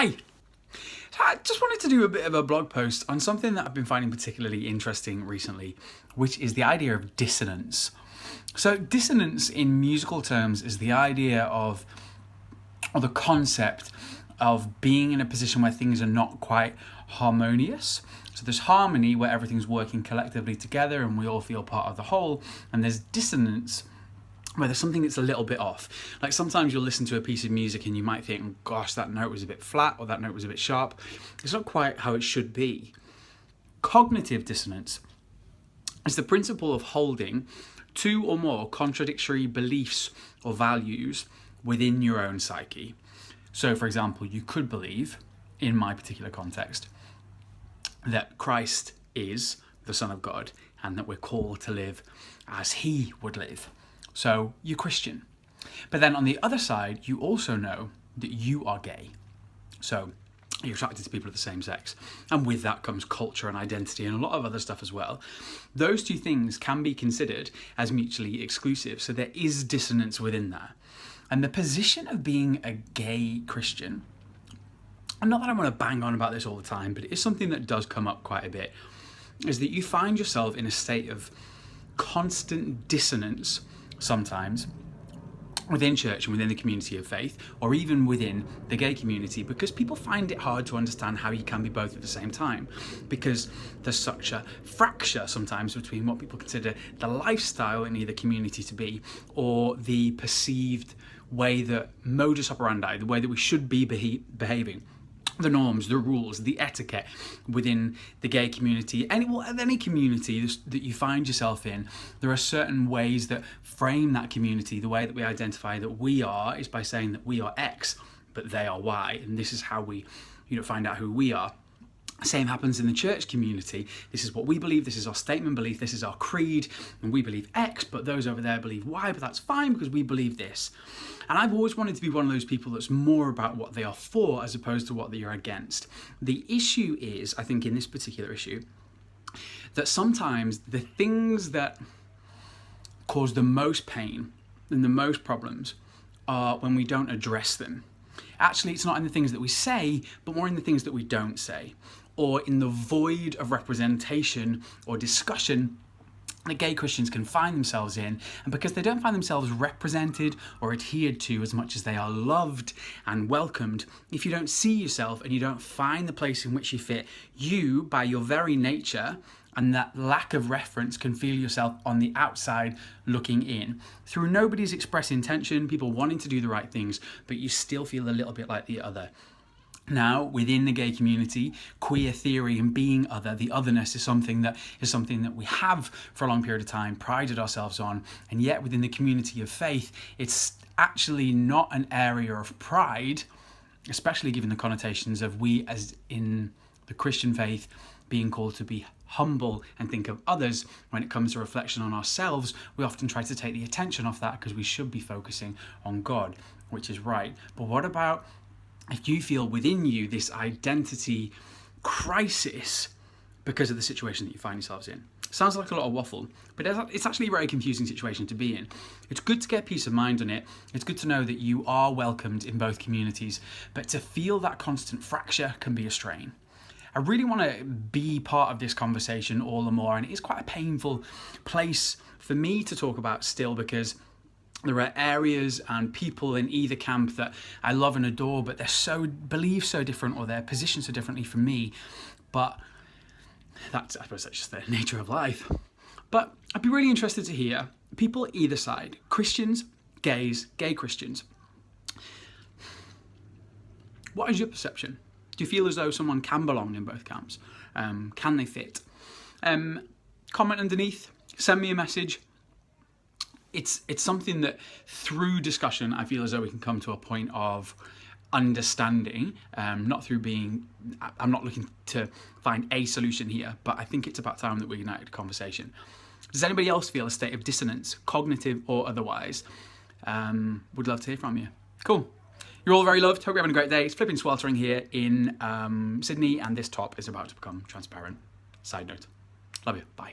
Hi! So I just wanted to do a bit of a blog post on something that I've been finding particularly interesting recently, which is the idea of dissonance. So dissonance in musical terms is the idea of, or the concept of being in a position where things are not quite harmonious. So there's harmony where everything's working collectively together and we all feel part of the whole, and there's dissonance where there's something that's a little bit off. Like sometimes you'll listen to a piece of music and you might think, gosh, that note was a bit flat or that note was a bit sharp. It's not quite how it should be. Cognitive dissonance is the principle of holding two or more contradictory beliefs or values within your own psyche. So, for example, you could believe, in my particular context, that Christ is the Son of God and that we're called to live as He would live. So you're Christian. But then on the other side, you also know that you are gay. So you're attracted to people of the same sex. And with that comes culture and identity and a lot of other stuff as well. Those two things can be considered as mutually exclusive. So there is dissonance within that. And the position of being a gay Christian, and not that I want to bang on about this all the time, but it is something that does come up quite a bit, is that you find yourself in a state of constant dissonance sometimes within church and within the community of faith, or even within the gay community, because people find it hard to understand how you can be both at the same time, because there's such a fracture sometimes between what people consider the lifestyle in either community to be, or the perceived way that modus operandi, the way that we should be behaving, the norms, the rules, the etiquette within the gay community, any community that you find yourself in. There are certain ways that frame that community. The way that we identify that we are is by saying that we are X, but they are Y, and this is how we, find out who we are. Same happens in the church community. This is what we believe, this is our statement belief, this is our creed, and we believe X, but those over there believe Y, but that's fine because we believe this. And I've always wanted to be one of those people that's more about what they are for as opposed to what they are against. The issue is, I think in this particular issue, that sometimes the things that cause the most pain and the most problems are when we don't address them. Actually, it's not in the things that we say, but more in the things that we don't say, or in the void of representation or discussion that gay Christians can find themselves in. And because they don't find themselves represented or adhered to as much as they are loved and welcomed, if you don't see yourself and you don't find the place in which you fit, you, by your very nature, and that lack of reference, can feel yourself on the outside looking in. Through nobody's express intention, people wanting to do the right things, but you still feel a little bit like the other. Now, within the gay community, queer theory and being other, the otherness is something that we have for a long period of time, prided ourselves on, and yet within the community of faith, it's actually not an area of pride, especially given the connotations of we as in the Christian faith being called to be humble and think of others. When it comes to reflection on ourselves, we often try to take the attention off that because we should be focusing on God, which is right. But what about if you feel within you this identity crisis because of the situation that you find yourselves in? Sounds like a lot of waffle, but it's actually a very confusing situation to be in. It's good to get peace of mind on it. It's good to know that you are welcomed in both communities, but to feel that constant fracture can be a strain. I really want to be part of this conversation all the more, and it is quite a painful place for me to talk about still, because there are areas and people in either camp that I love and adore, but they're believe so different, or they're positioned so differently from me. But I suppose that's just the nature of life. But I'd be really interested to hear people either side, Christians, gays, gay Christians. What is your perception? Do you feel as though someone can belong in both camps? Can they fit? Comment underneath, send me a message. It's something that through discussion, I feel as though we can come to a point of understanding, not through I'm not looking to find a solution here, but I think it's about time that we united a conversation. Does anybody else feel a state of dissonance, cognitive or otherwise? Would love to hear from you. Cool. You're all very loved. Hope you're having a great day. It's flipping sweltering here in Sydney, and this top is about to become transparent. Side note. Love you. Bye.